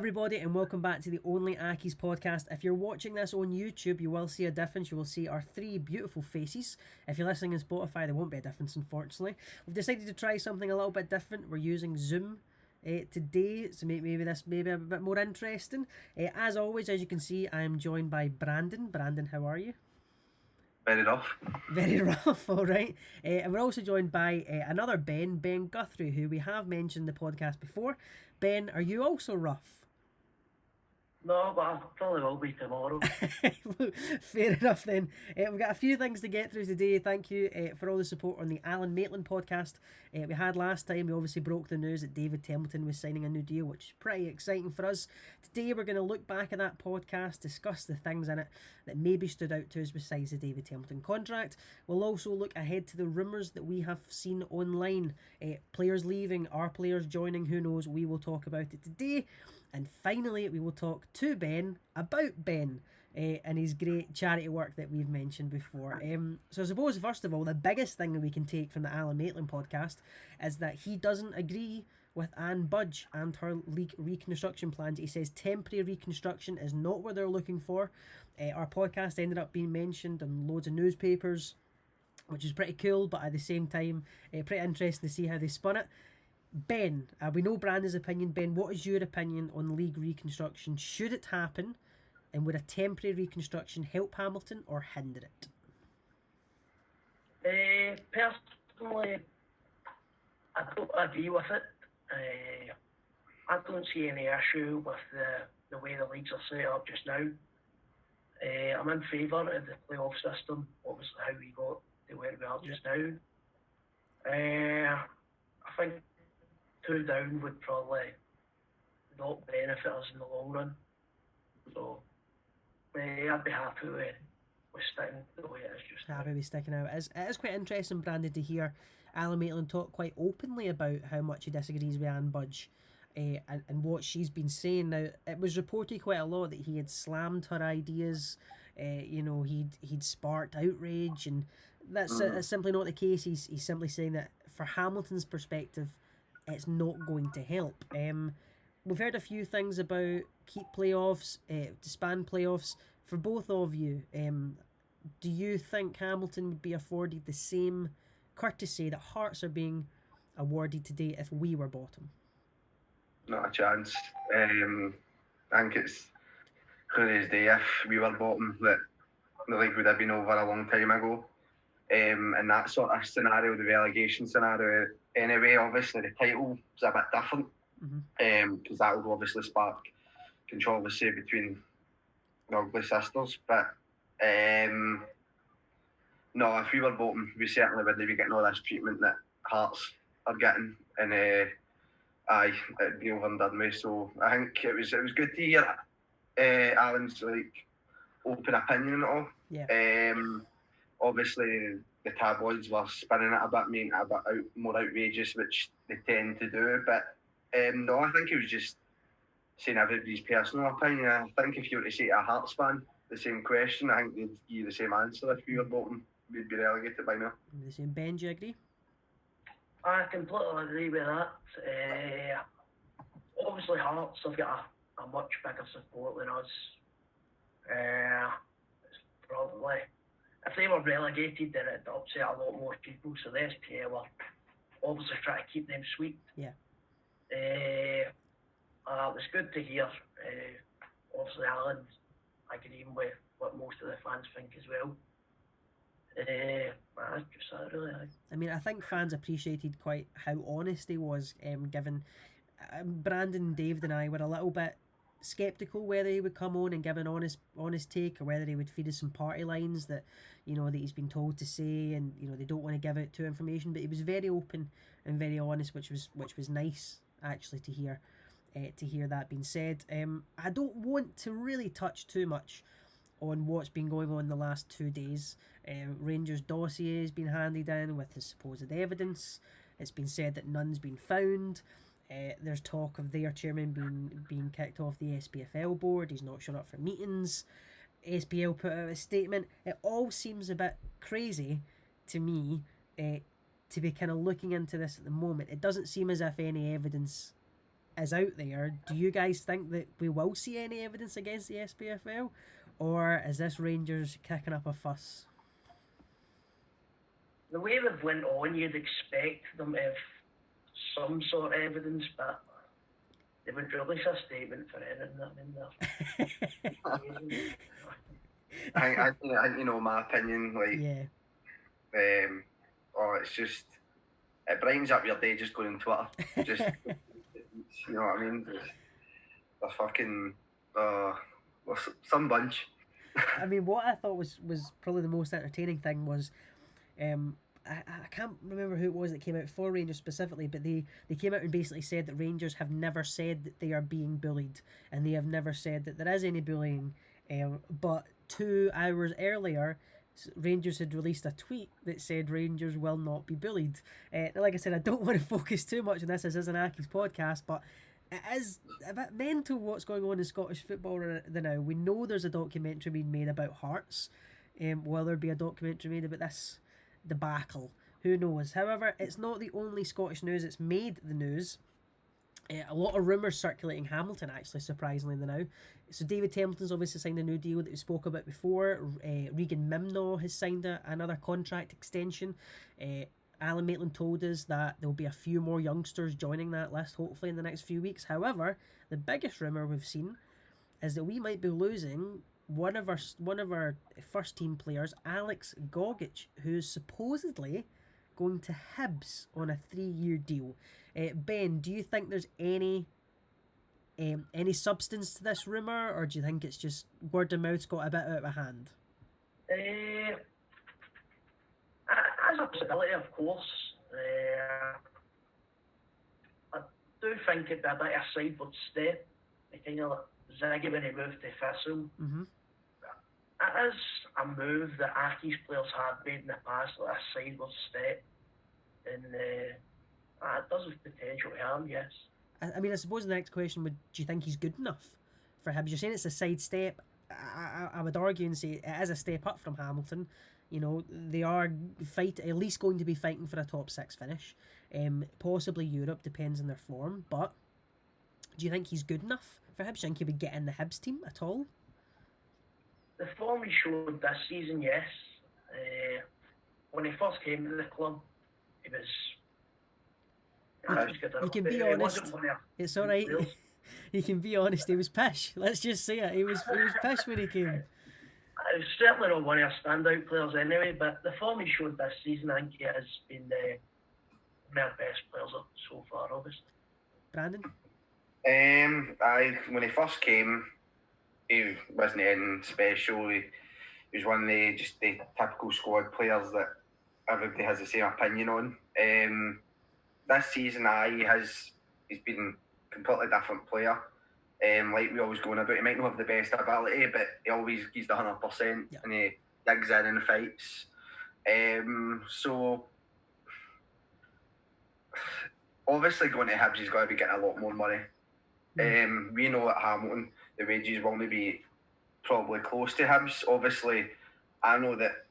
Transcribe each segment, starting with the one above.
everybody, and welcome back to the OnlyAccies podcast. If you're watching this on YouTube, you will see a difference. You will see our three beautiful faces. If you're listening on Spotify, there won't be a difference, unfortunately. We've decided to try something a little bit different. We're using Zoom today, so maybe this may be a bit more interesting. As always, as you can see, I am joined by Brandon. Brandon, how are you? Very rough. Very rough, all right. And we're also joined by another Ben Guthrie, who we have mentioned in the podcast before. Ben, are you also rough? No, but I probably will be tomorrow. Fair enough then. We've got a few things to get through today. Thank you for all the support on the Alan Maitland podcast we had last time. We obviously broke the news that David Templeton was signing a new deal, which is pretty exciting for us. Today we're going to look back at that podcast, discuss the things in it that maybe stood out to us besides the David Templeton contract. We'll also look ahead to the rumours that we have seen online. Players leaving, our players joining, who knows? We will talk about it today. And finally, we will talk to Ben about Ben and his great charity work that we've mentioned before. So I suppose, first of all, the biggest thing that we can take from the Alan Maitland podcast is that he doesn't agree with Anne Budge and her league reconstruction plans. He says temporary reconstruction is not what they're looking for. Our podcast ended up being mentioned in loads of newspapers, which is pretty cool, but at the same time, pretty interesting to see how they spun it. Ben, we know Brandon's opinion. Ben, what is your opinion on league reconstruction? Should it happen? And would a temporary reconstruction help Hamilton or hinder it? Personally, I don't agree with it. I don't see any issue with the way the leagues are set up just now. I'm in favour of the playoff system, obviously how we got to where we are just now. I think 2 down would probably not benefit us in the long run. So I'd be happy with sticking the way it is just now. Happy with sticking out. It is quite interesting, Brandon, to hear Alan Maitland talk quite openly about how much he disagrees with Anne Budge and what she's been saying. Now, it was reported quite a lot that he had slammed her ideas. He'd sparked outrage, and that's simply not the case. He's simply saying that for Hamilton's perspective, it's not going to help. We've heard a few things about keep playoffs, disband playoffs. For both of you, do you think Hamilton would be afforded the same courtesy that Hearts are being awarded today if we were bottom? Not a chance. I think it's clear as day if we were bottom that the league would have been over a long time ago. In that sort of scenario, the relegation scenario, anyway, obviously the title is a bit different because that would obviously spark controversy between the ugly sisters. But no, if we were bottom, we certainly wouldn't be getting all this treatment that Hearts are getting, and it'd be over and done with. So I think it was good to hear Alan's open opinion on it all. Yeah. Obviously, the tabloids were spinning it a bit, making it a bit more outrageous, which they tend to do. But no, I think he was just saying everybody's personal opinion. I think if you were to say to a Hearts fan the same question, I think they'd give you the same answer. If we were bottom, we'd be relegated by now. The same. Ben, do you agree? I completely agree with that. Obviously, Hearts have got a much bigger support than us. It's probably, if they were relegated, then it'd upset a lot more people. So the SPA were obviously trying to keep them sweet. Yeah. It was good to hear. Obviously, Alan's agreeing with what most of the fans think as well. That's just that, really. I mean, I think fans appreciated quite how honest he was, given Brandon, David and I were a little bit sceptical whether he would come on and give an honest take, or whether he would feed us some party lines that that he's been told to say, and they don't want to give out too information. But he was very open and very honest, which was nice actually to hear that being said. I don't want to really touch too much on what's been going on the last 2 days. Rangers dossier has been handed in with the supposed evidence. It's been said that none's been found. There's talk of their chairman being kicked off the SPFL board. He's not shown up for meetings. SPL put out a statement. It all seems a bit crazy to me to be kind of looking into this at the moment. It doesn't seem as if any evidence is out there, do you guys think that we will see any evidence against the SPFL, or is this Rangers kicking up a fuss? The way they've went on, you'd expect them to have some sort of evidence, but they would release a statement for anything. I mean, I think you know my opinion. Like, yeah. it's just it brightens up your day just going on Twitter. Just you know what I mean? Just, they're fucking some bunch. I mean, what I thought was probably the most entertaining thing was, I can't remember who it was that came out for Rangers specifically, but they came out and basically said that Rangers have never said that they are being bullied, and they have never said that there is any bullying. But 2 hours earlier, Rangers had released a tweet that said Rangers will not be bullied. Like I said, I don't want to focus too much on this. This is an Accies podcast, but it is a bit mental what's going on in Scottish football right now. We know there's a documentary being made about Hearts. Will there be a documentary made about this debacle? Who knows? However, it's not the only Scottish news that's made the news. A lot of rumours circulating Hamilton, actually, surprisingly now. So David Templeton's obviously signed a new deal that we spoke about before. Regan Mimnaugh has signed another contract extension. Alan Maitland told us that there will be a few more youngsters joining that list, hopefully in the next few weeks. However, the biggest rumour we've seen is that we might be losing one of our first team players, Alex Gogic, who's supposedly going to Hibs on a 3-year deal. Ben, do you think there's any substance to this rumour, or do you think it's just word of mouth's got a bit out of hand? As a possibility, of course. I do think it'd be a bit of a sideward step. I kind of Ziggy when he moved to Thistle. Mm-hmm. It is a move that Accies players have made in the past, like a sideward step. And it does have potential to harm, yes. I mean, I suppose the next question would: do you think he's good enough for Hibs? You're saying it's a side step. I would argue and say it is a step up from Hamilton. You know, they are at least going to be fighting for a top 6 finish. Possibly Europe, depends on their form. But do you think he's good enough for Hibs? Do you think he would get in the Hibs team at all? The form he showed this season, yes. When he first came to the club, he was. You can be honest. It's all right. You can be honest. He was pish. Let's just say it. He was pish when he came. He's certainly not one of our standout players anyway, but the form he showed this season, I think he has been one of our best players so far, obviously. Brandon? When he first came, he wasn't anything special. He was one of the typical squad players that everybody has the same opinion on. This season, he's been a completely different player. Like we always going about, he might not have the best ability, but he always gives the 100%, and he digs in and fights. So obviously going to Hibs, he's got to be getting a lot more money. We know at Hamilton the wages will only be probably close to Hibs. Obviously, I know that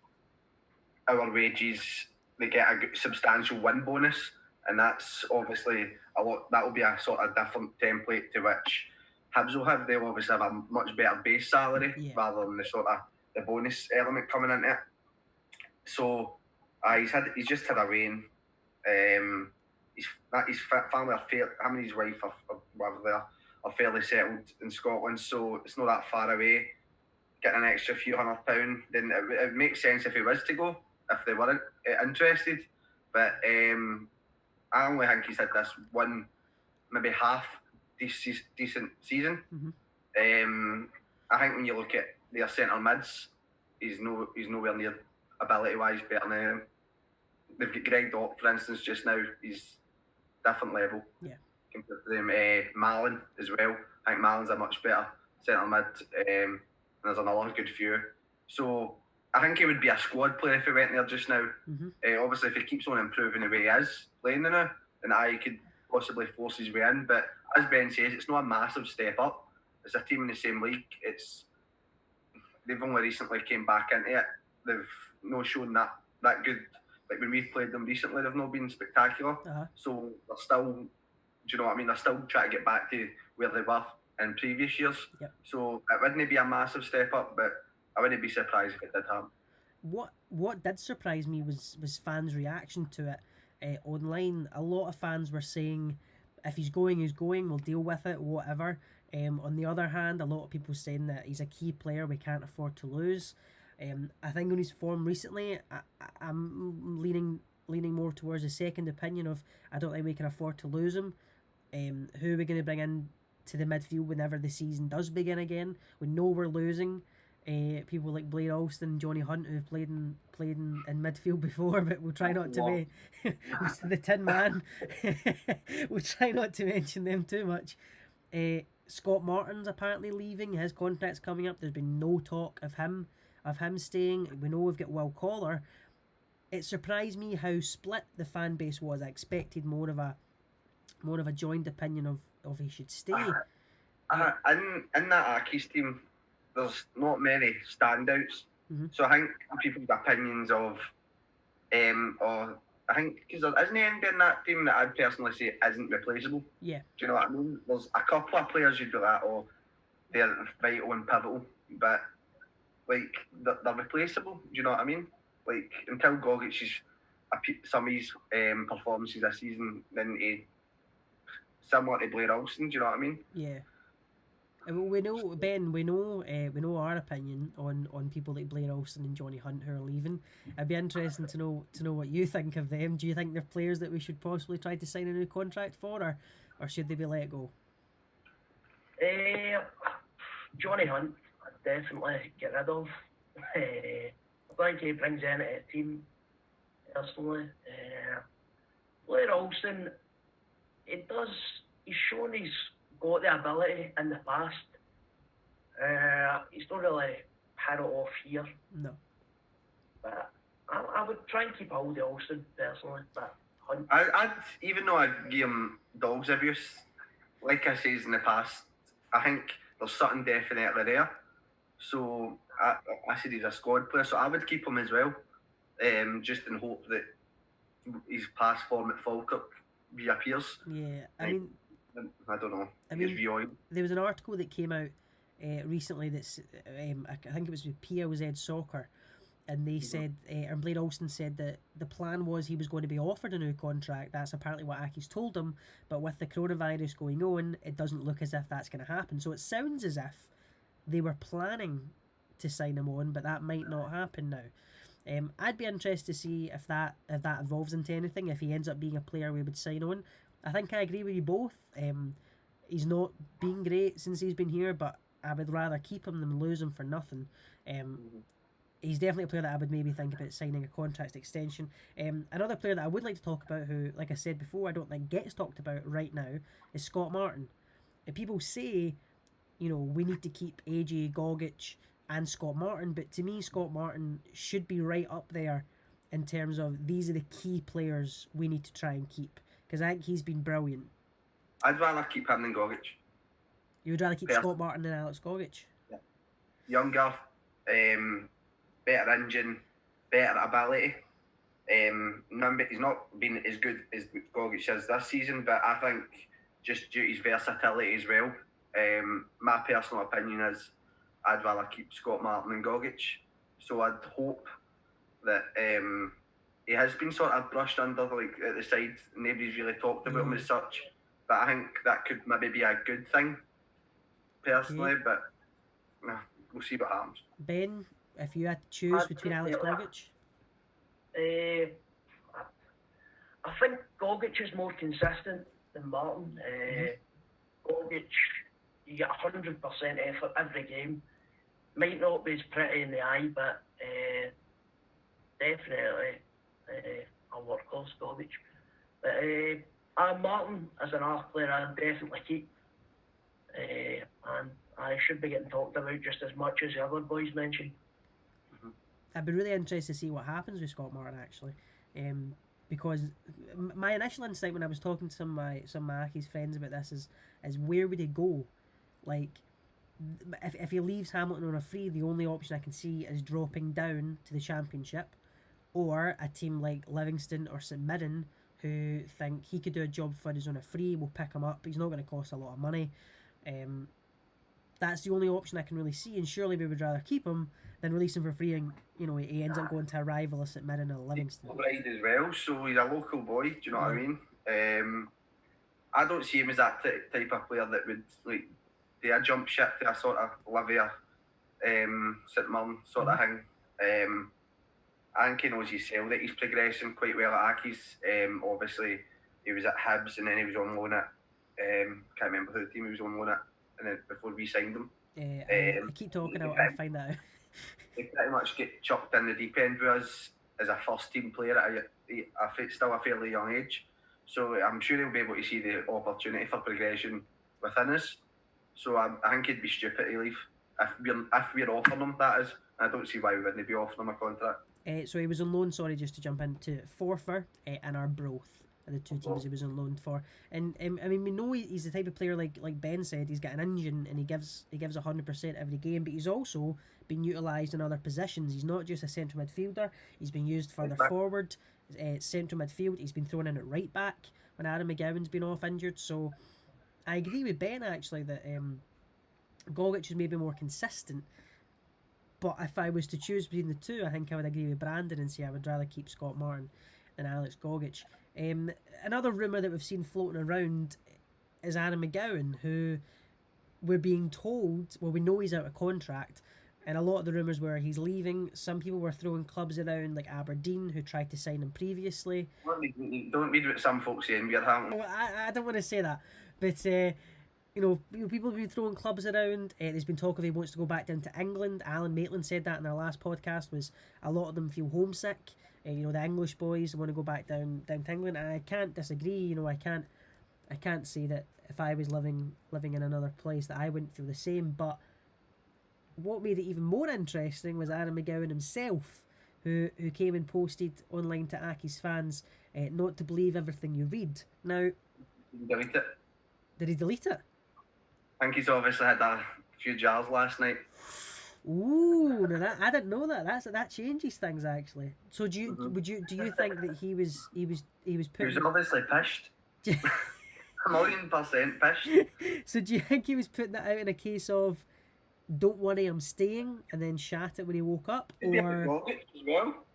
our wages, they get a substantial win bonus, and that's obviously a lot. That will be a sort of different template to which Hibs will have. They'll obviously have a much better base salary rather than the bonus element coming into it. So he's just had a reign. His family him and his wife are fairly settled in Scotland, so it's not that far away. Getting an extra few £100, then it makes sense if he was to go, if they weren't interested. But I only think he's had this one, maybe half decent season. Mm-hmm. I think when you look at their centre mids, he's nowhere near ability wise better than them. They've got Greg Dock, for instance, just now. He's different level. Yeah. Compared to them, Malin as well. I think Malin's a much better centre mid. And there's another good few. So I think he would be a squad player if he went there just now. Mm-hmm. Obviously, if he keeps on improving the way he is playing now, then he could possibly force his way in. But as Ben says, it's not a massive step up. It's a team in the same league. They've only recently came back into it. They've not shown that good. Like when we've played them recently, they've not been spectacular. Uh-huh. So they're still you know what I mean? They're still trying to get back to where they were in previous years. Yep. So it wouldn't be a massive step up, but I wouldn't be surprised if it did happen. What did surprise me was fans' reaction to it online. A lot of fans were saying, if he's going, he's going. We'll deal with it, whatever. On the other hand, a lot of people saying that he's a key player we can't afford to lose. I think on his form recently, I'm leaning more towards the second opinion of I don't think we can afford to lose him. Who are we going to bring in to the midfield whenever the season does begin again? We know we're losing. People like Blair Alston and Johnny Hunt who've played in midfield before, but we'll try not to be the Tin Man. We'll try not to mention them too much. Scott Martin's apparently leaving. His contract's coming up. There's been no talk of him staying. We know we've got Will Collar. It surprised me how split the fan base was. I expected more of a joined opinion of he should stay. In that Accies team, there's not many standouts. Mm-hmm. So I think people's opinions of, or I think because there isn't anybody in that team that I'd personally say isn't replaceable. Yeah. Do you know what I mean? There's a couple of players you'd be like, oh, they're vital and pivotal, but like they're replaceable. Do you know what I mean? Like until Gogic's some of his performances this season, then similar to Blair Alston. Do you know what I mean? Yeah. We know, Ben. We know our opinion on people like Blair Alston and Johnny Hunt who are leaving. It'd be interesting to know what you think of them. Do you think they're players that we should possibly try to sign a new contract for, or should they be let go? Johnny Hunt, I'd definitely get rid of. I think he brings in a team personally. Blair Alston, he's shown he's got the ability in the past. He's not really had it off here. No. But I would try and keep hold of Alston personally. But Hunt, I'd even though I'd give him dog's abuse, like I says in the past, I think there's something definitely there. So I said he's a squad player, so I would keep him as well, just in hope that his past form at Falkirk reappears. Yeah, I mean, I don't know. There was an article that came out recently that's I think it was with PLZ Soccer, and they said, and Blair Alston said that the plan was he was going to be offered a new contract. That's apparently what Accies told him, but with the coronavirus going on, it doesn't look as if that's going to happen. So it sounds as if they were planning to sign him on, but that might not happen now. I'd be interested to see if that evolves into anything, if he ends up being a player we would sign on. I think I agree with you both. He's not been great since he's been here, but I would rather keep him than lose him for nothing. He's definitely a player that I would maybe think about signing a contract extension. Another player that I would like to talk about, who, like I said before, I don't think gets talked about right now, is Scott Martin. And people say, we need to keep AJ Gogic and Scott Martin, but to me, Scott Martin should be right up there in terms of these are the key players we need to try and keep, because I think he's been brilliant. I'd rather keep him than Gogic. You would rather keep Scott Martin than Alex Gogic? Yeah. Younger, better engine, better ability. He's not been as good as Gogic is this season, but I think just due to his versatility as well, my personal opinion is I'd rather keep Scott Martin than Gogic. So I'd hope that he has been sort of brushed under, like at the side. Nobody's really talked about him as such. But I think that could maybe be a good thing, personally. But we'll see what happens. Ben, if you had to choose between Alex Gogic? I think Gogic is more consistent than Martin. Gogic, you get 100% effort every game. Might not be as pretty in the eye, but definitely a workhorse, Gogic. But Martin, as an arc player, I'd definitely keep. And I should be getting talked about just as much as the other boys mentioned. I'd be really interested to see what happens with Scott Martin, actually. Because my initial insight when I was talking to some of my Accies friends about this is where would he go? Like, if he leaves Hamilton on a free, the only option I can see is dropping down to the Championship, or a team like Livingston or St Mirren, who think he could do a job for us on a free. We'll pick him up. He's not going to cost a lot of money. That's the only option I can really see, and surely we would rather keep him than release him for free and, you know, he ends up going to a rival us at Mirren or Livingston. Right as well, so he's a local boy, do you know what I mean? I don't see him as that type of player that would like do a jump ship to a sort of Livia, St Mirren sort of thing. I think he knows himself that he's progressing quite well at Accies. Obviously, he was at Hibs and then he was on loan at, can't remember who the team he was on loan at, and then before we signed him. I keep talking, I'll find that out. He pretty much get chucked in the deep end with us as a first team player at still a fairly young age. So I'm sure he'll be able to see the opportunity for progression within us. So I think he'd be stupid to leave if we're offering him, that is. I don't see why we wouldn't be offering him a contract. So he was on loan, sorry, just to jump into Forfar and Arbroath are the two teams he was on loan for. And I mean, we know he's the type of player like Ben said, he's got an engine and he gives 100% every game, but he's also been utilised in other positions. He's not just a central midfielder, he's been used further forward, central midfield, he's been thrown in at right back when Adam McGowan's been off injured. So I agree with Ben actually that Gogic is maybe more consistent. But if I was to choose between the two, I think I would agree with Brandon and say I would rather keep Scott Martin than Alex Gogic. Another rumour that we've seen floating around is Adam McGowan, who we're being told, well, we know he's out of contract, and a lot of the rumours were he's leaving. Some people were throwing clubs around, like Aberdeen, who tried to sign him previously. Don't read what some folks saying, we're having. Well, I don't want to say that, but you know, people have been throwing clubs around. There's been talk of he wants to go back down to England. Alan Maitland said that in our last podcast, was a lot of them feel homesick. You know, the English boys want to go back down to England, and I can't disagree. You know, I can't say that if I was living in another place that I wouldn't feel the same. But what made it even more interesting was Adam McGowan himself, who came and posted online to Accies fans not to believe everything you read. Now, Delete it. Did he delete it? I think he's obviously had a few jars last night. Ooh, no, that I didn't know that. That changes things actually. So do you do you think that he was putting... He was obviously pissed. 1,000,000% pissed. So do you think he was putting that out in a case of don't worry, I'm staying, and then shat it when he woke up, or Gogic as well?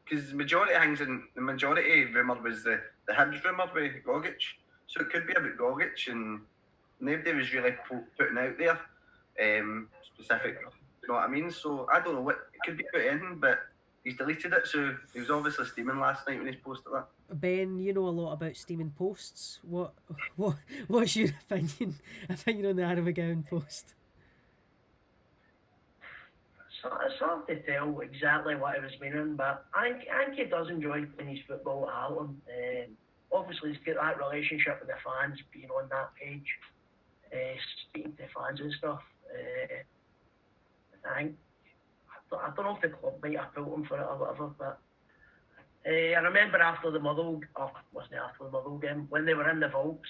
Because the majority rumour was the Hibs rumour with Gogic, so it could be about Gogic, and nobody was really putting out there specific. You know what I mean? So I don't know what it could be about anything, but he's deleted it. So he was obviously steaming last night when he posted that. Ben, you know a lot about steaming posts. What's your opinion on the Adam McGowan post? So it's hard to tell exactly what he was meaning, but I think he does enjoy playing his football at Alton. Obviously, he's got that relationship with the fans, being on that page, speaking to fans and stuff. I don't know if the club might have built him for it or whatever, but I remember after the Motherwell, wasn't it after the Motherwell game, when they were in the vaults,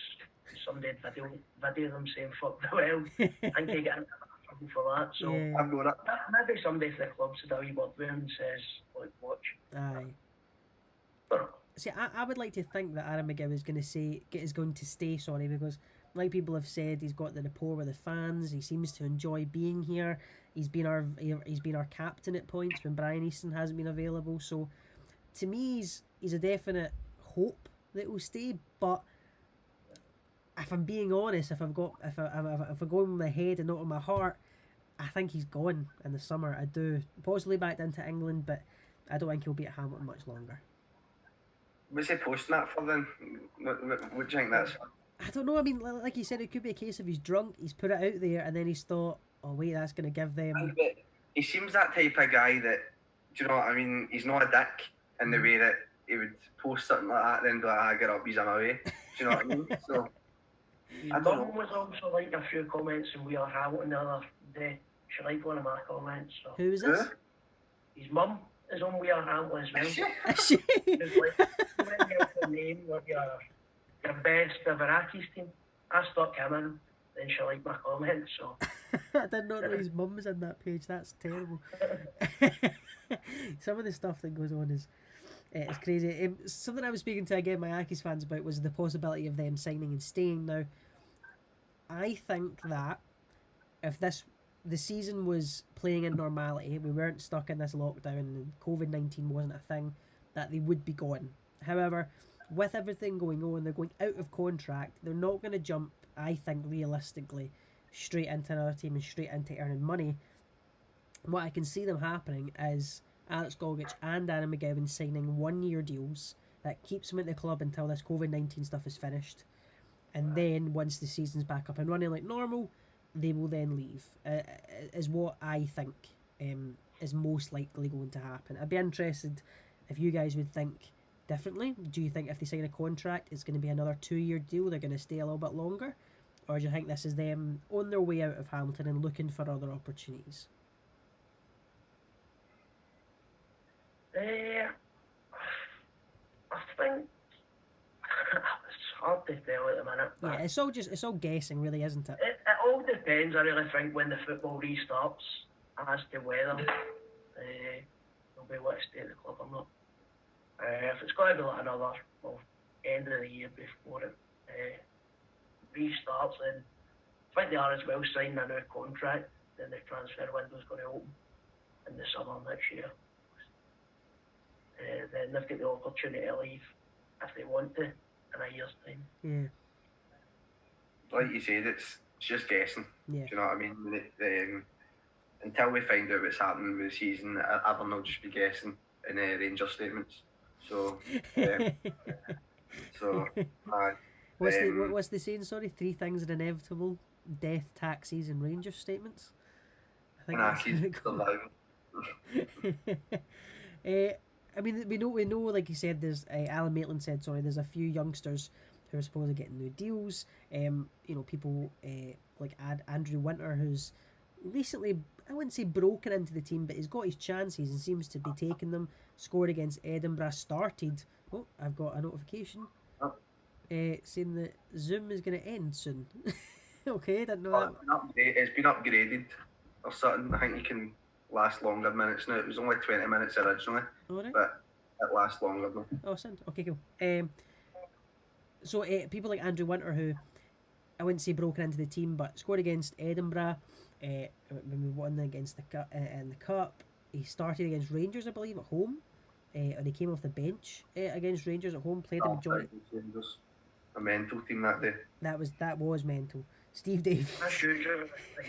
somebody had video them saying fuck the well. I think he got into trouble for that, so maybe somebody from the club said a wee word with him and says, like, watch. Aye. But, see, I would like to think that Adam McGowan is going to stay, because like people have said, he's got the rapport with the fans. He seems to enjoy being here. He's been our captain at points when Brian Easton hasn't been available. So to me, he's a definite hope that he'll stay. But if I'm being honest, if I go in my head and not in my heart, I think he's gone in the summer. I do, possibly back into England, but I don't think he'll be at Hamilton much longer. What's he posting that for then? What do you think that's for? I don't know. I mean, like you said, it could be a case of he's drunk, he's put it out there, and then he's thought, oh wait, that's going to give them... He seems that type of guy that, do you know what I mean? He's not a dick in the way that he would post something like that, then be like, get up, he's on my way. Do you know what I mean? So, his mum was also like a few comments and We Are Hamilton the other day. She liked one of my comments. So. Who is this? His mum is on We Are Hamilton as well. Is she? It's like, when you have the name of your best ever Accies team, I stuck him in, then she liked my comments, so... I did not know his mum was in that page. That's terrible. Some of the stuff that goes on It's crazy. Something I was speaking to again my Accies fans about was the possibility of them signing and staying. Now, I think that if the season was playing in normality, we weren't stuck in this lockdown, and COVID-19 wasn't a thing, that they would be gone. However, with everything going on, they're going out of contract. They're not going to jump, I think, realistically, straight into another team and straight into earning money. What I can see them happening is Alex Gogic and Anna McGowan signing 1 year deals that keeps them at the club until this COVID-19 stuff is finished. And then once the season's back up and running like normal, they will then leave. Is what I think is most likely going to happen. I'd be interested if you guys would think differently. Do you think if they sign a contract, it's going to be another 2 year deal? They're going to stay a little bit longer, or do you think this is them on their way out of Hamilton and looking for other opportunities? I think it's hard to tell at the minute. Yeah, it's all guessing, really, isn't it? It all depends, I really think, when the football restarts as to whether they'll be able to stay at the club or not. If it's going to be like another end of the year before it restarts, then I think they are as well signing a new contract. Then the transfer window's going to open in the summer next year. Then they've got the opportunity to leave if they want to in a year's time. Yeah. Like you said, it's just guessing. Yeah. Do you know what I mean? Until we find out what's happening with the season, everyone will just be guessing in Rangers statements. So, what's the saying? Sorry, 3 things are inevitable: death, taxis, and Rangers statements. I think that's I mean, we know, like you said, there's Alan Maitland said, sorry, there's a few youngsters who are supposed to get new deals. People like Andrew Winter, who's recently, I wouldn't say broken into the team, but he's got his chances and seems to be taking them. Scored against Edinburgh, started. Oh, I've got a notification saying that Zoom is going to end soon. Okay, didn't know that. It's been upgraded or something. I think you can last longer minutes now. It was only 20 minutes originally, right. But it lasts longer now. Oh, sound. Okay, cool. So people like Andrew Winter, who I wouldn't say broken into the team, but scored against Edinburgh when we won against in the cup. He started against Rangers, I believe, at home, and he came off the bench against Rangers at home. Played the majority. A mental team that day. That was mental. Steve Davies.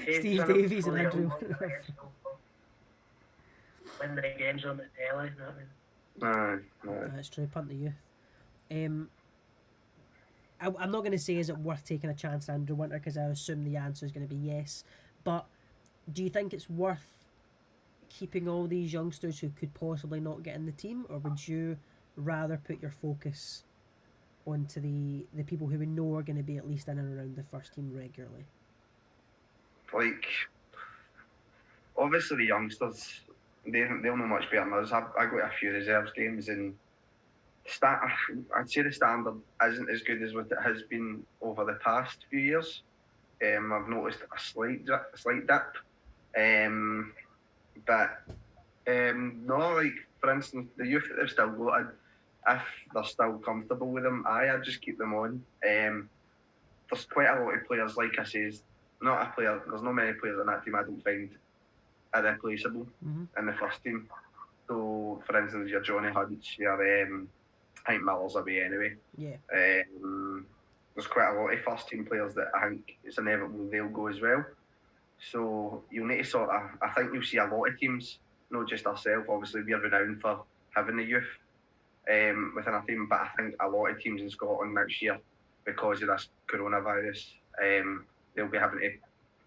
Steve Davies and Andrew Winter. When the game's on the telly, you know what I mean? No. That's true. Punt the youth. I'm not going to say is it worth taking a chance on Andrew Winter, because I assume the answer is going to be yes. But do you think it's worth keeping all these youngsters who could possibly not get in the team, or would you rather put your focus onto the people who we know are going to be at least in and around the first team regularly? Like, obviously the youngsters, they'll know much better than us. I got a few reserves games, and I'd say the standard isn't as good as what it has been over the past few years. I've noticed a slight dip. But no, like, for instance, the youth that they've still got, if they're still comfortable with them, I'd just keep them on. There's quite a lot of players, like I says, there's not many players in that team I don't find irreplaceable in the first team. So, for instance, your Johnny Hunts, your I think Miller's away anyway. Yeah. There's quite a lot of first team players that I think it's inevitable they'll go as well. So you'll need to I think you'll see a lot of teams, not just ourselves, obviously we're renowned for having the youth within our team, but I think a lot of teams in Scotland next year, because of this coronavirus, they'll be having to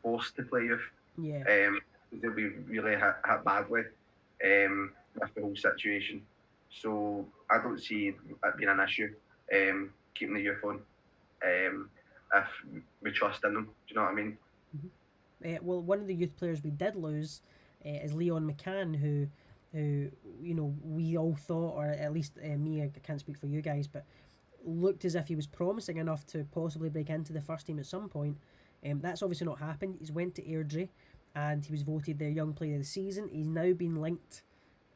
force to play youth. Yeah. They'll be really hit badly with the whole situation. So I don't see it being an issue keeping the youth on if we trust in them. Do you know what I mean? Well, one of the youth players we did lose is Leon McCann, who we all thought, or at least me, I can't speak for you guys, but looked as if he was promising enough to possibly break into the first team at some point. That's obviously not happened. He's went to Airdrie and he was voted the young player of the season. He's now been linked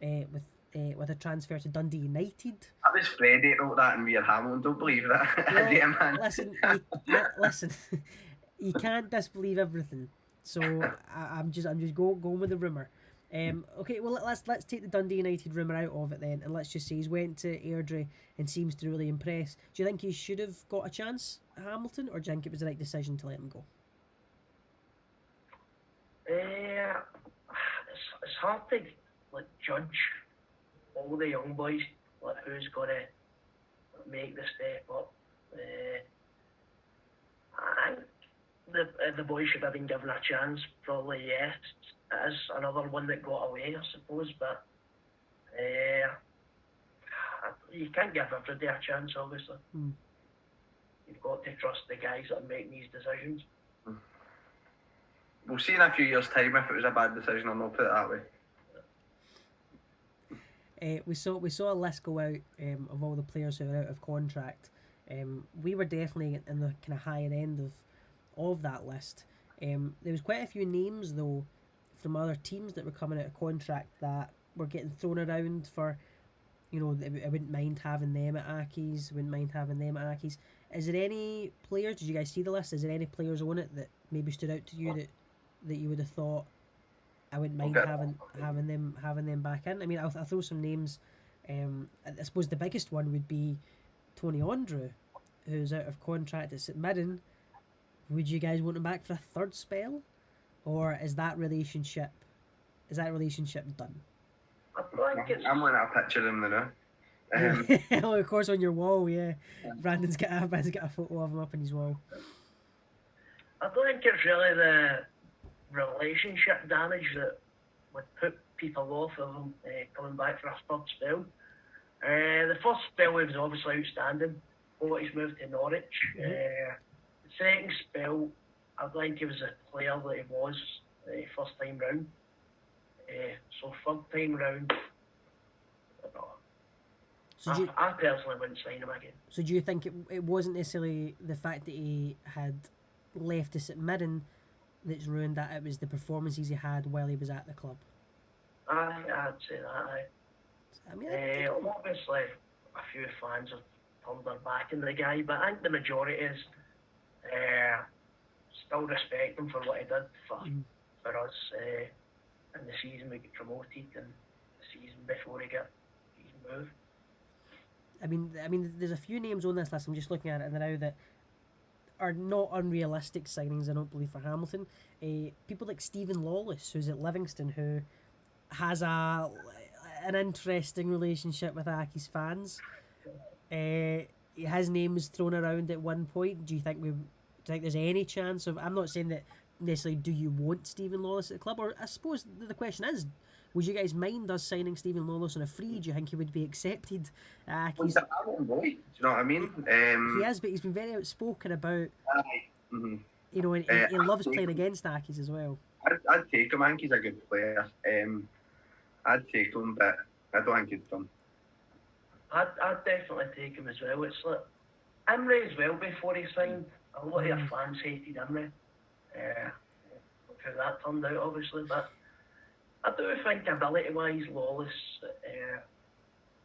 with with a transfer to Dundee United. That was Freddie wrote that in Weir Hamilton. Don't believe that. Well, Yeah, man. listen, you can't disbelieve everything. So I'm just going with the rumour. Okay, well let's take the Dundee United rumour out of it then, and let's just say he's went to Airdrie and seems to really impress. Do you think he should have got a chance at Hamilton, or do you think it was the right decision to let him go? It's hard to judge all the young boys, who's gonna make the step up. I think the boy should have been given a chance. Probably yes. It is another one that got away, I suppose, but you can't give everybody a chance, obviously. You've got to trust the guys that are making these decisions. We'll see in a few years' time if it was a bad decision or not, put it that way. We saw a list go out of all the players who are out of contract. We were definitely in the kind of higher end of that list. There was quite a few names though from other teams that were coming out of contract that were getting thrown around for, I wouldn't mind having them at Accies, Is there any players, did you guys see the list? Is there any players on it that maybe stood out to you that you would have thought, I wouldn't mind having them back in? I mean, I'll throw some names. I suppose the biggest one would be Tony Andrew, who's out of contract at St Mirren. Would you guys want him back for a third spell, or is that relationship done? I'm looking at a picture of him now. Oh, of course, on your wall, yeah. Brandon's got a photo of him up on his wall. I don't think it's really the relationship damage that would put people off of him coming back for a third spell. The first spell was obviously outstanding. He's moved to Norwich. The second spell, I think he was a player that he was first time round. So third time round, I personally wouldn't sign him again. So do you think it wasn't necessarily the fact that he had left us at Mirren that's ruined that, it was the performances he had while he was at the club? I'd say that. I mean, obviously a few fans have turned their back on the guy, but I think the majority is still respect him for what he did for us in the season we got promoted and the season before he got his move. I mean, there's a few names on this list. I'm just looking at it now that are not unrealistic signings, I don't believe, for Hamilton. People like Stephen Lawless, who's at Livingston, who has an interesting relationship with Aki's fans. His name was thrown around at one point. Do you think there's any chance of? I'm not saying that necessarily. Do you want Stephen Lawless at the club? Or I suppose the question is, would you guys mind us signing Stephen Lawless on a free? Do you think he would be accepted? He's a Hamilton boy. Do you know what I mean? He has, but he's been very outspoken about. And he loves playing against Accies as well. I'd take him. I think he's a good player. I'd take him, but I don't think he'd come. I'd definitely take him as well. It's like Imre as well before he signed. A lot of your fans hated Imre. How that turned out, obviously, but I do think ability-wise, Lawless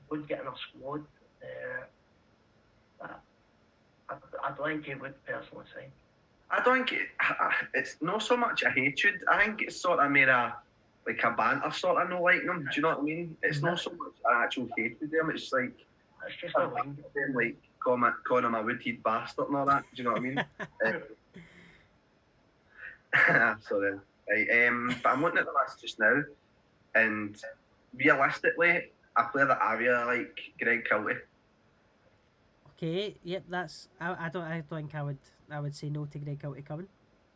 would get in our squad. I don't think he would personally sign. I don't think it's not so much a hatred. I think it's sort of made a banter sort of no liking him. Do you know what I mean? It's not so much an actual hatred to him. It's like it's just a wing. Like calling him a wood-head bastard and all that. Do you know what I mean? Sorry. Right, but I'm looking at the list just now, and realistically, a player that I really like, Greg Kilty. Okay, yep, that's. I don't think I would say no to Greg Kilty coming.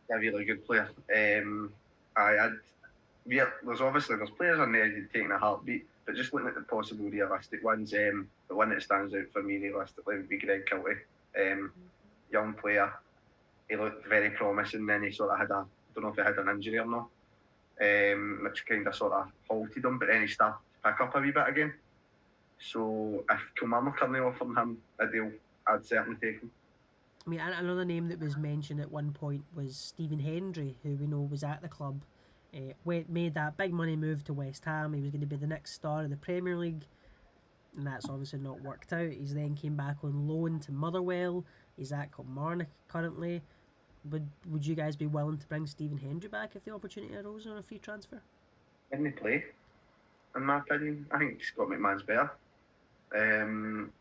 A really good player. There's players on there you'd take in a heartbeat, but just looking at the possible realistic ones, the one that stands out for me realistically would be Greg Kilty. Young player, he looked very promising. Then he sort of had I don't know if he had an injury or not, which kind of sort of halted him. But then he started to pick up a wee bit again. So if Kilmarnock currently offering him a deal, I'd certainly take him. I mean, another name that was mentioned at one point was Stephen Hendry, who we know was at the club made that big money move to West Ham. He was going to be the next star of the Premier League, and that's obviously not worked out. He's then came back on loan to Motherwell. He's at Kilmarnock currently. Would you guys be willing to bring Stephen Hendry back if the opportunity arose on a free transfer? Didn't he play? In my opinion, I think Scott McMahon's better.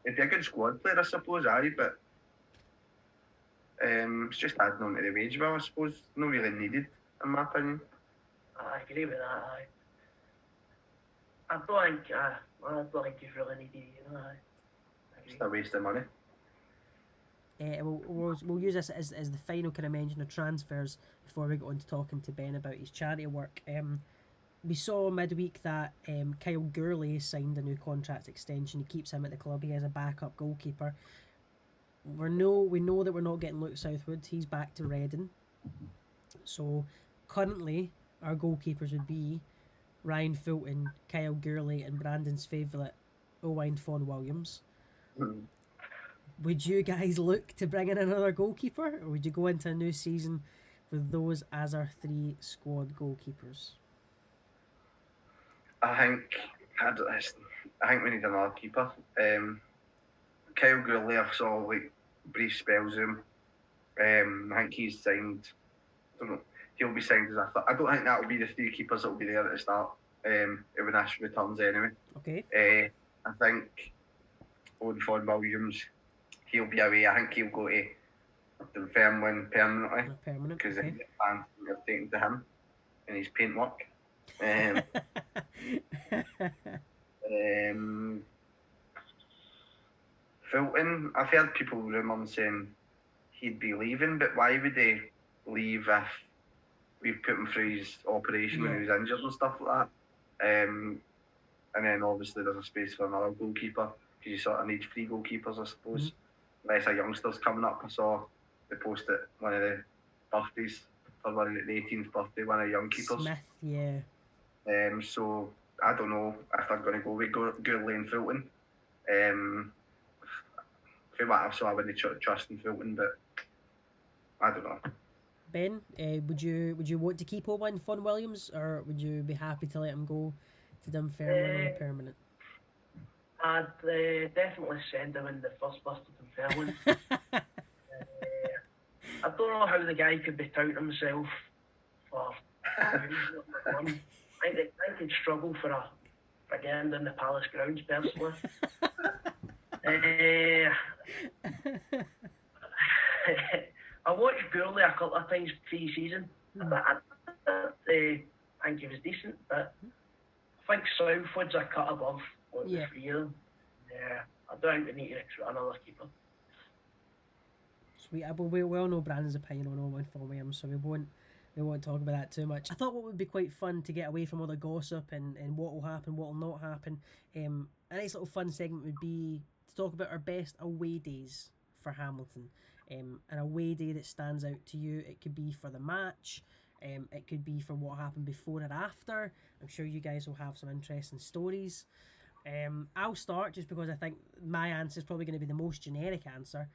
He'd be a good squad player, I suppose, but it's just adding on to the wage bill, I suppose. Not really needed, in my opinion. I agree with that. I don't think he's really needed. Just a waste of money. We'll use this as the final kind of mention of transfers before we go on to talking to Ben about his charity work. We saw midweek that Kyle Gurley signed a new contract extension. He keeps him at the club. He has a backup goalkeeper. We know that we're not getting Luke Southwood. He's back to Reading. So currently our goalkeepers would be Ryan Fulton, Kyle Gurley, and Brandon's favourite Owain Fawn Williams. Would you guys look to bring in another goalkeeper, or would you go into a new season with those as our 3 squad goalkeepers? I think we need another keeper. Kyle Gurley, I saw like brief spells of him. I think he's signed. I don't know. He'll be signed as I don't think that will be the 3 keepers that will be there at the start. When Ash returns anyway. Okay. I think Owen Fawn Williams, he'll be away. I think he'll go to Dunfermline permanently. Because the fans are taken to him and his paint work. Fulton, I've heard people rumours saying he'd be leaving, but why would he leave if we've put him through his operation when he was injured and stuff like that? And then obviously there's a space for another goalkeeper because you sort of need 3 goalkeepers, I suppose. Unless a youngster's coming up. I saw they posted one of the birthdays for one of the 18th birthday, one of the young keepers. Smith, yeah. So I don't know if they're going to go with Gurley and Fulton. From what I saw, I wouldn't trust in Fulton, but I don't know. Ben, would you want to keep Owen Fawn Williams, or would you be happy to let him go to Dunfermline on permanent? I'd definitely send him in the first bus to Dunfermline. I don't know how the guy could be touting himself for fun. I think he'd struggle for getting in the Palace grounds, personally. I watched Gurley a couple of times pre-season. I think he was decent, but I think Southwood's a cut above what the 3 of them. Yeah, I don't think we need to recruit another keeper. Sweet. We all know Brandon's opinion on Owen Fawn Williams, so we won't talk about that too much. I thought what would be quite fun to get away from all the gossip and what will happen, what will not happen. A nice little fun segment would be to talk about our best away days for Hamilton. An away day that stands out to you. It could be for the match. It could be for what happened before and after. I'm sure you guys will have some interesting stories. I'll start just because I think my answer is probably going to be the most generic answer.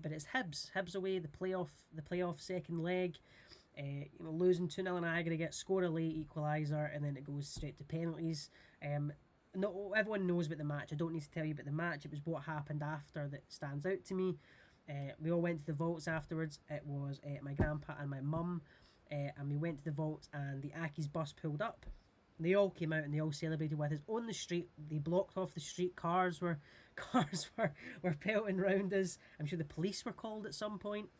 But it's Hibs. Hibs away, the playoff second leg. Losing 2-0 in aggregate, score a late equaliser, and then it goes straight to penalties. Not everyone knows about the match. I don't need to tell you about the match. It was what happened after that stands out to me. We all went to the vaults afterwards. It was my grandpa and my mum, and we went to the vaults, and the Accies bus pulled up. They all came out and they all celebrated with us on the street. They blocked off the street. Cars were pelting round us. I'm sure the police were called at some point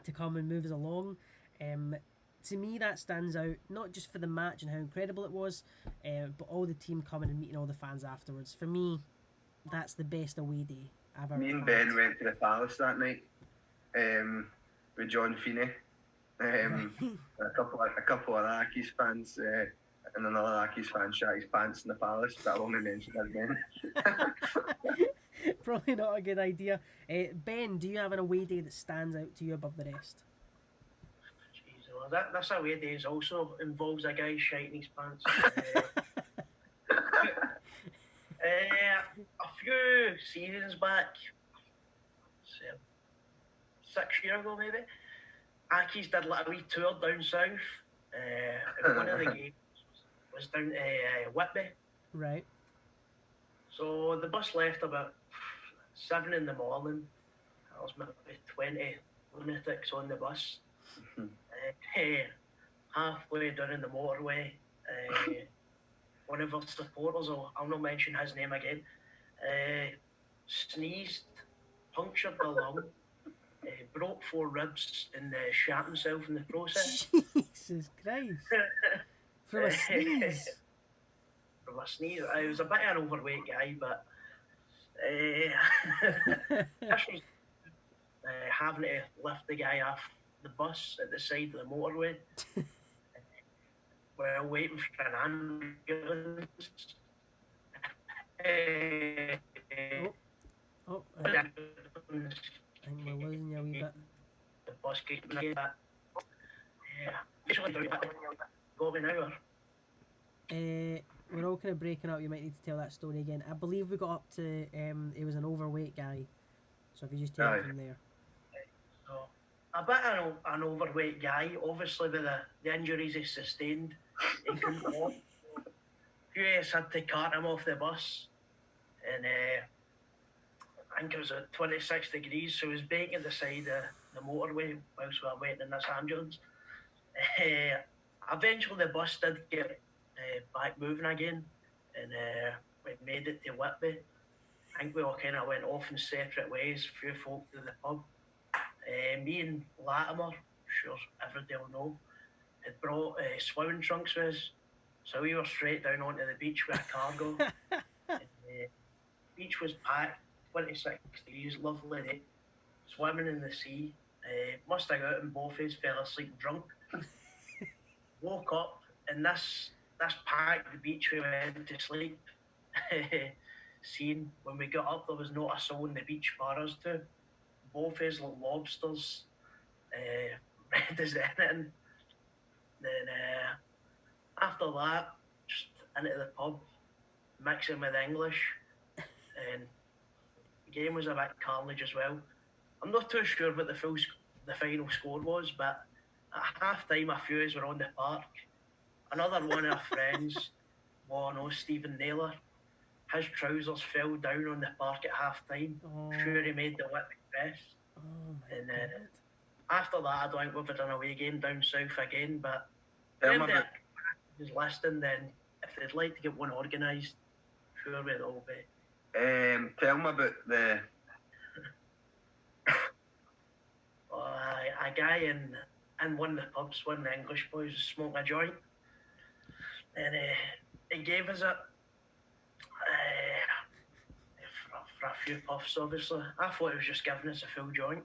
to come and move us along. To me, that stands out, not just for the match and how incredible it was, but all the team coming and meeting all the fans afterwards. For me, that's the best away day I've ever had. Me and Ben went to the Palace that night with John Feeney, a couple of Accies fans, and another Accies fan shot his pants in the Palace, but I'll only mention that again. Probably not a good idea. Ben, do you have an away day that stands out to you above the rest? This away days also involves a guy shiting his pants. A few seasons back, 6 years ago maybe, Accies did like a wee tour down south, And one of the games was down to Whitby. Right. So the bus left about 7 in the morning. There was maybe 20 lunatics on the bus. Halfway down in the motorway, one of our supporters, I'll not mention his name again, sneezed, punctured the lung, broke 4 ribs, and shat himself in the process. Jesus Christ. From a sneeze. From a sneeze. I was a bit of an overweight guy, but this was having to lift the guy off the bus at the side of the motorway while waiting for an ambulance. Oh, I think we're losing you a wee bit. The bus keeps me that. Got me now. We're all kind of breaking up. You might need to tell that story again. I believe we got up to it was an overweight guy. So if you just take it from there. So a bit of an overweight guy, obviously with the injuries he sustained, he couldn't walk. US had to cart him off the bus, and I think it was at 26 degrees, so he was baking the side of the motorway whilst we were waiting in this ambulance. Eventually the bus did get back moving again, and we made it to Whitby. I think we all kind of went off in separate ways, few folk to the pub. Me and Latimer, sure everybody will know, had brought swimming trunks with us, so we were straight down onto the beach with a cargo. The beach was packed, 26 degrees, lovely day, swimming in the sea. Must have got out and both of us fell asleep drunk. Woke up and this packed the beach we went to sleep. Scene when we got up, there was not a soul in the beach bar us two. Both of us like lobsters, red as anything. Then after that, just into the pub, mixing with English, and the game was a bit carnage as well. I'm not too sure what the final score was, but at half time a few of us were on the park. Another one of our friends, Stephen Naylor, his trousers fell down on the park at half time. Sure he made the whip press. And after that, I don't think we've had an away game down south again, but if they is listening, then if they'd like to get one organised, sure we'd all be. Tell me about the... A guy in one of the pubs, one of the English boys, was smoking a joint, and he gave us it for a few puffs, obviously. I thought he was just giving us a full joint,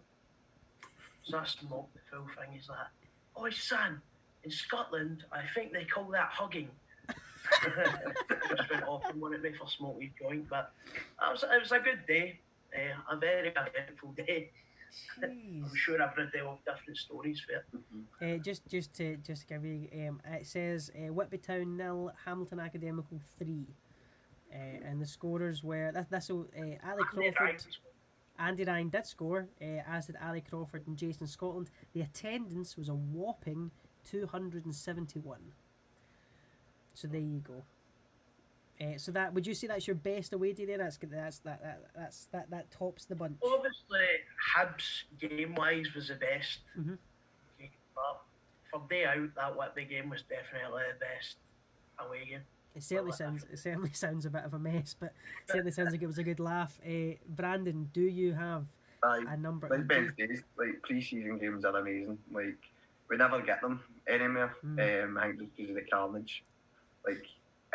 so I smoked the full thing. He's like, "Oh, son, in Scotland, I think they call that hugging." Just went off and wanted me for smoking a joint, but it was a good day, a very eventful day. I'm sure everybody will have different stories for it. Just to give you, it says Whitby Town 0, Hamilton Academical 3, and the scorers were Ali Crawford, Andy Ryan did score, as did Ali Crawford and Jason Scotland. The attendance was a whopping 271. So there you go. So that, would you say that's your best away day there? That tops the bunch. Obviously, Hibs game wise was the best. Mm-hmm. But for day out, that Whitby game was definitely the best away game. It certainly sounds a bit of a mess, but it certainly sounds like it was a good laugh. Brandon, do you have a number? Like Ben says, like pre-season games are amazing. Like we never get them anymore. I think just because of the carnage. Like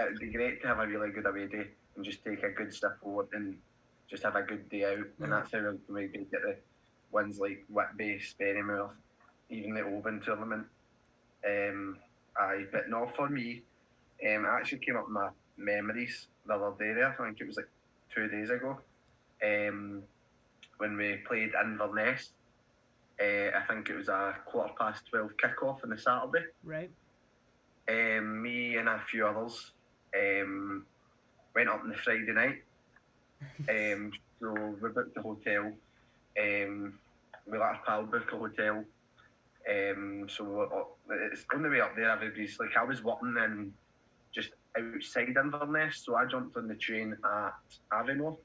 it would be great to have a really good away day and just take a good step forward and just have a good day out. And that's how we maybe get the wins like Whitby, Spennymoor, even the Oban tournament. But not for me. It actually came up in my memories the other day there. I think it was like 2 days ago. When we played Inverness. I think it was a 12:15 kickoff on the Saturday. Right. Me and a few others went up on the Friday night. So we booked the hotel. We let our pal book a hotel. So it's on the way up there. Everybody's like, I was working in just outside Inverness, so I jumped on the train at Avonmore,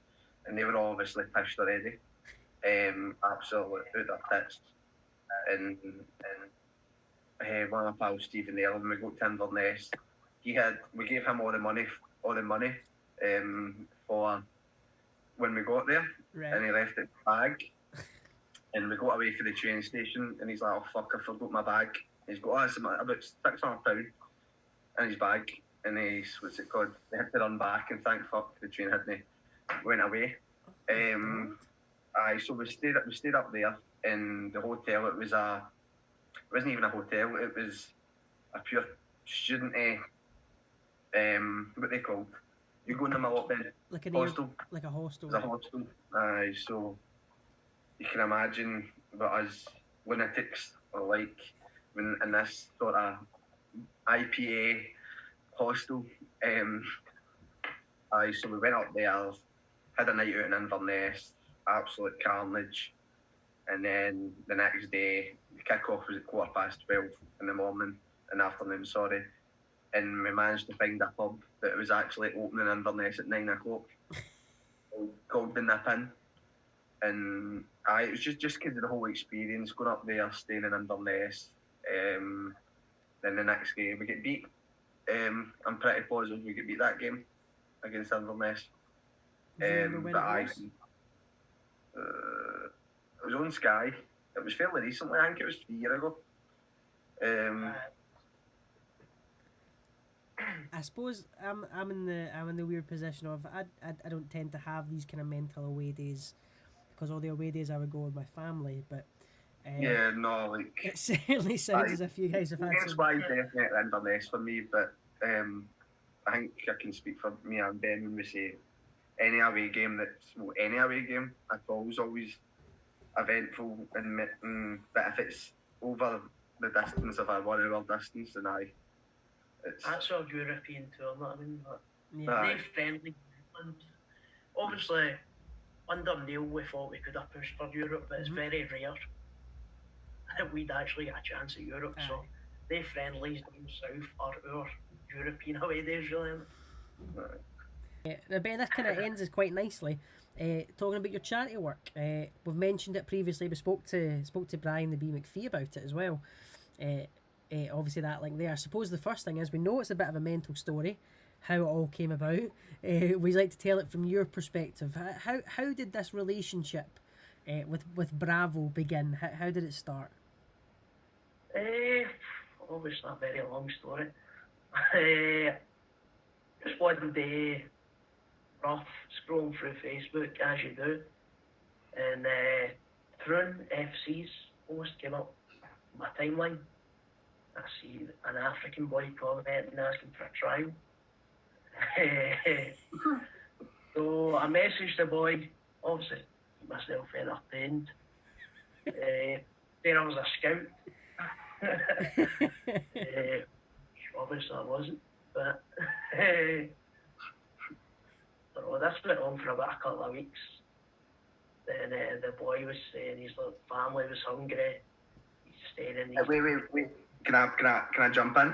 and they were all obviously pissed already, absolutely out their tits. And one of my pals, Stephen there, when we got to Inverness, we gave him all the money for when we got there, Right. and he left it in the bag. And we got away for the train station, and he's like, "Oh fuck, I forgot my bag." He's got about £600 in his bag, and he's what's it called? They had to run back, and thank fuck the train hadn't went away. So we stayed up there in the hotel. It wasn't even a hotel. It was a pure student what they called. You go in them a lot bed. Like hostel. Like a hostel. It was a hostel. So you can imagine what us lunatics are like when in this sort of IPA hostel. So we went up there, had a night out in Inverness, absolute carnage, and then the next day the kick-off was at 12:15 in the morning, in the afternoon, sorry, and we managed to find a pub that was actually open in Inverness at 9 o'clock, called the Nip In. And it was just because of the whole experience, going up there, staying in Inverness. Then the next game we get beat. I'm pretty positive we get beat that game against Inverness. It was on Sky. It was fairly recently. I think it was 3 years ago. I suppose I'm in the weird position of I don't tend to have these kind of mental away days, because all the away days I would go with my family, but it certainly sounds as if you guys have had some. Why definitely Inverness for me, but I think I can speak for me and Ben when we say any away game at all is always eventful, but if it's over the distance of a 1 hour distance, then that's our European tour, not I mean, yeah. They're friendly. And obviously, under Neil, we thought we could have pushed for Europe, but it's very rare that we'd actually get a chance at Europe. So they friendlies down south are our European away days, really. Ben, this kind of ends us quite nicely. Talking about your charity work, we've mentioned it previously. We spoke to Brian the B McPhee about it as well. Obviously that link there. I suppose the first thing is, we know it's a bit of a mental story, how it all came about. We'd like to tell it from your perspective. How did this relationship with Bravo begin? How did it start? Obviously a very long story. Just one day, rough, scrolling through Facebook as you do, and through Accies post came up my timeline. I see an African boy commenting asking for a trial. So I messaged the boy, obviously myself entertained. Then I was a scout. Obviously I wasn't, but so this went on for about a couple of weeks. Then the boy was saying his family was hungry. He's staying in these... Wait. Can I jump in?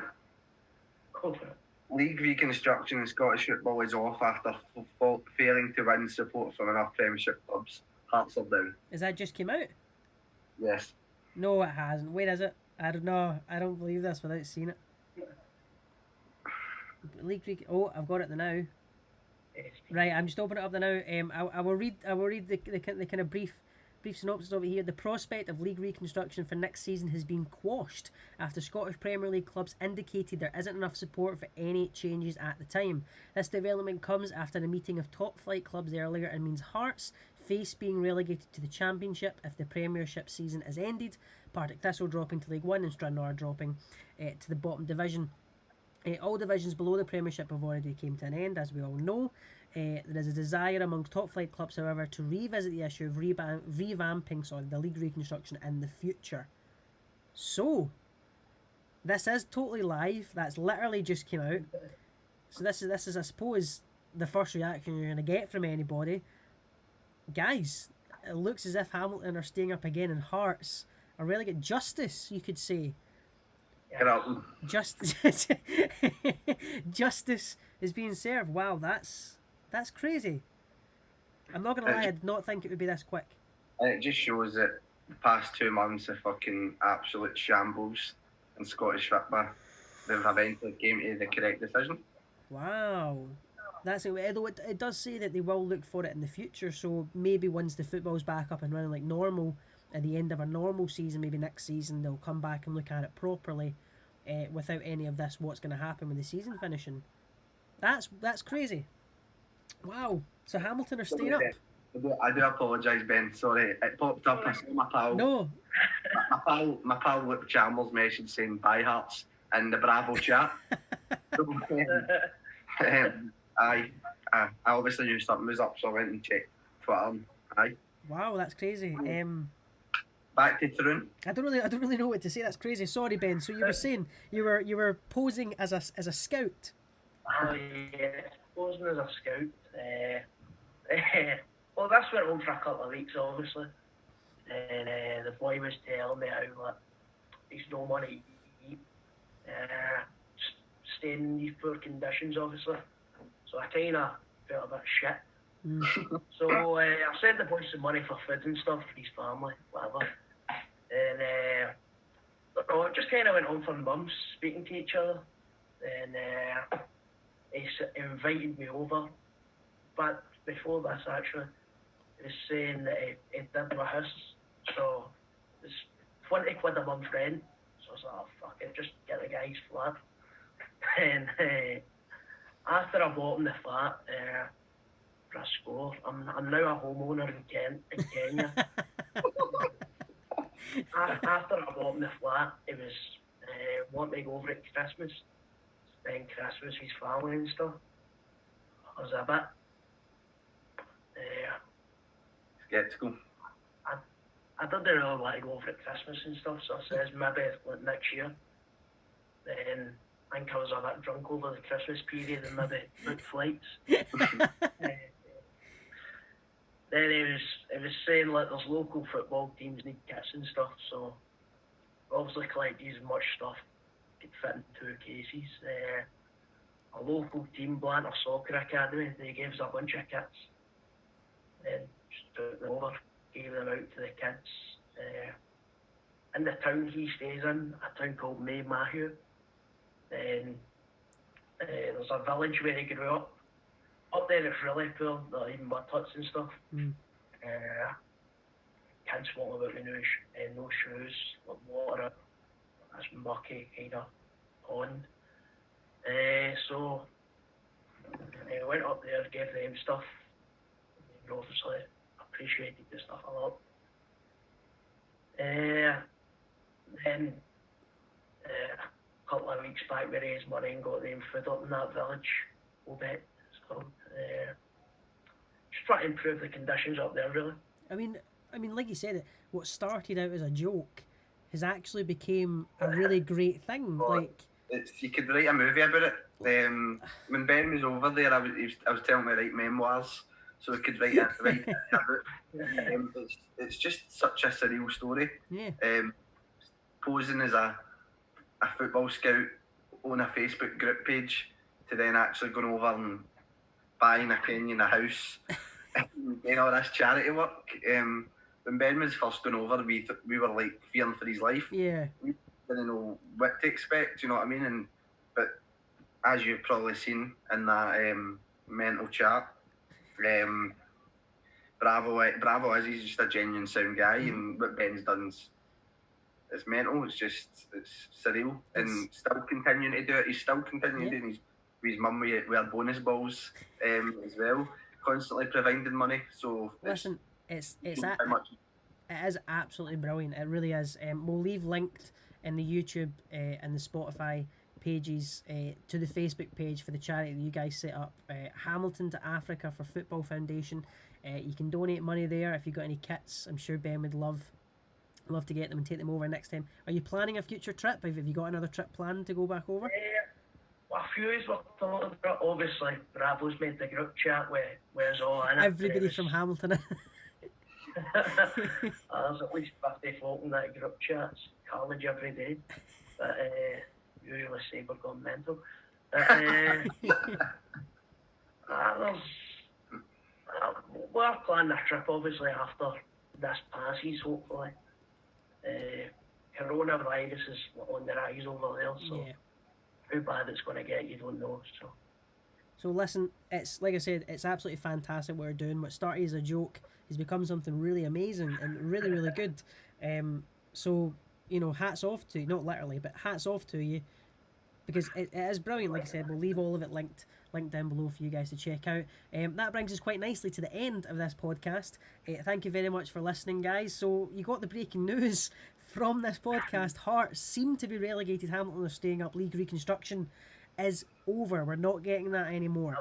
Go for it. League reconstruction in Scottish football is off after failing to win support from enough Premiership clubs. Hearts are down. Is that just came out? Yes. No, it hasn't. Where is it? I don't know. I don't believe this without seeing it. League I've got it now. Right, I'm just opening it up now. I will read the kind of brief synopsis of it here. The prospect of league reconstruction for next season has been quashed after Scottish Premier League clubs indicated there isn't enough support for any changes at the time. This development comes after a meeting of top flight clubs earlier and means Hearts face being relegated to the Championship if the Premiership season is ended, Partick Thistle dropping to League 1 and Stranraer dropping to the bottom division. All divisions below the Premiership have already came to an end, as we all know. There is a desire amongst top flight clubs, however, to revisit the issue of revamping the league reconstruction in the future. So, this is totally live. That's literally just came out. So this is I suppose the first reaction you're going to get from anybody. Guys, it looks as if Hamilton are staying up again in Hearts. a relegate justice, you could say. Get up. Justice, justice is being served. Wow, that's crazy. I'm not gonna lie, I did not think it would be this quick. And it just shows that the past 2 months of fucking absolute shambles in Scottish football. They've eventually came to the correct decision. Wow. That's it. Although it does say that they will look for it in the future, so maybe once the football's back up and running like normal, at the end of a normal season, maybe next season, they'll come back and look at it properly, without any of this, what's going to happen with the season finishing. That's crazy. Wow. So Hamilton are staying up. I do apologise, Ben. Sorry, it popped up. I saw my pal. No. My pal Luke Chalmers message saying "Bye Hearts" in the Bravo chat. I obviously knew something was up, so I went and checked Twitter. Aye. Wow, that's crazy. Back to Thrun. I don't really know what to say. That's crazy. Sorry, Ben. So you were saying you were posing as a scout. Oh yeah, posing as a scout. Well, this went on for a couple of weeks, obviously, and the boy was telling me how like he's no money to eat, staying in these poor conditions, obviously. So I kind of felt a bit shit. So I sent the boy some money for food and stuff for his family, whatever. And it just kind of went on for months, speaking to each other. And he invited me over. But before this, actually, he was saying that he did my house. So it's 20 quid a month rent. So I was like, oh, fuck it, just get the guy's flat. And after I bought him the flat, for a score, I'm now a homeowner in Kenya. After I bought him the flat, it was wanting to go over at Christmas, spend Christmas with his family and stuff. I was a bit sceptical. I didn't really want to go over at Christmas and stuff, so I says maybe like next year. Then I think I was a bit drunk over the Christmas period and maybe booked flights. Then it was saying like there's local football teams need kits and stuff, so obviously collected as much stuff could fit in 2 cases. A local team, Blantyre Soccer Academy, they gave us a bunch of kits. Then just took them over, gave them out to the kids. In the town he stays in, a town called May Mahue. Then there's a village where he grew up. Up there it's really poor, there are even mud huts and stuff. Kids walking about with no shoes, like water, that's mucky kind of pond. So I went up there, gave them stuff. They obviously appreciated the stuff a lot. Then a couple of weeks back we raised money and got them food up in that village, Obet. So, just try to improve the conditions up there, really. I mean, like you said, what started out as a joke has actually became a really great thing. You could write a movie about it. When Ben was over there, I was telling him to write memoirs, so we could write it about it. It's just such a surreal story. Yeah. Posing as a football scout on a Facebook group page to then actually going over and buying a Kenyan a house and doing all this charity work. When Ben was first going over, we were like fearing for his life. Yeah. We didn't know what to expect, you know what I mean? But as you've probably seen in that mental chat, Bravo is he's just a genuine sound guy, and what Ben's done is mental. It's surreal, and still continuing to do it. He's still continuing doing his mum with her bonus balls as well, constantly providing money. So listen, it is absolutely brilliant. It really is. We'll leave linked in the YouTube and the Spotify pages to the Facebook page for the charity that you guys set up, Hamilton to Africa for Football Foundation. You can donate money there. If you've got any kits, I'm sure Ben would love to get them and take them over next time. Are you planning a future trip? Have you got another trip planned to go back over? Well, a few is what thought about. Obviously, Bravo's made the group chat where it's all in it. Everybody from Hamilton. There's at least 50 folk in that group chat's college every day. But usually say we're going mental. But, we're planning a trip obviously after this passes, hopefully. Coronavirus is on the rise over there, so how bad it's going to get, you don't know. So listen, it's like I said, it's absolutely fantastic what we're doing. What started as a joke has become something really amazing and really, really good. So, you know, hats off to you, not literally, but hats off to you, because it is brilliant. Like I said, we'll leave all of it linked down below for you guys to check out. That brings us quite nicely to the end of this podcast. Thank you very much for listening, guys. So you got the breaking news from this podcast. Hearts seem to be relegated. Hamilton are staying up. League reconstruction is over. We're not getting that anymore.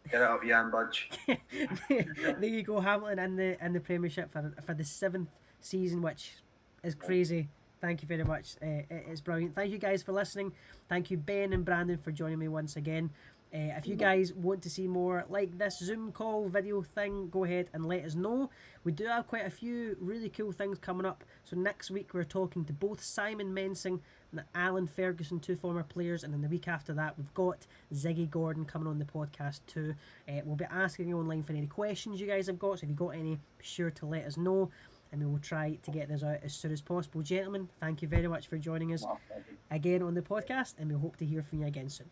Get it up, Jan Budge. There you go, Hamilton in the Premiership for the 7th season, which is crazy. Thank you very much. It's brilliant. Thank you guys for listening. Thank you, Ben and Brandon, for joining me once again. If you guys want to see more like this Zoom call video thing, go ahead and let us know. We do have quite a few really cool things coming up. So next week we're talking to both Simon Mensing and Alan Ferguson, 2 former players, and then the week after that we've got Ziggy Gordon coming on the podcast too. We'll be asking you online for any questions you guys have got, so if you've got any, be sure to let us know, and we will try to get this out as soon as possible. Gentlemen, thank you very much for joining us again on the podcast, and we hope to hear from you again soon.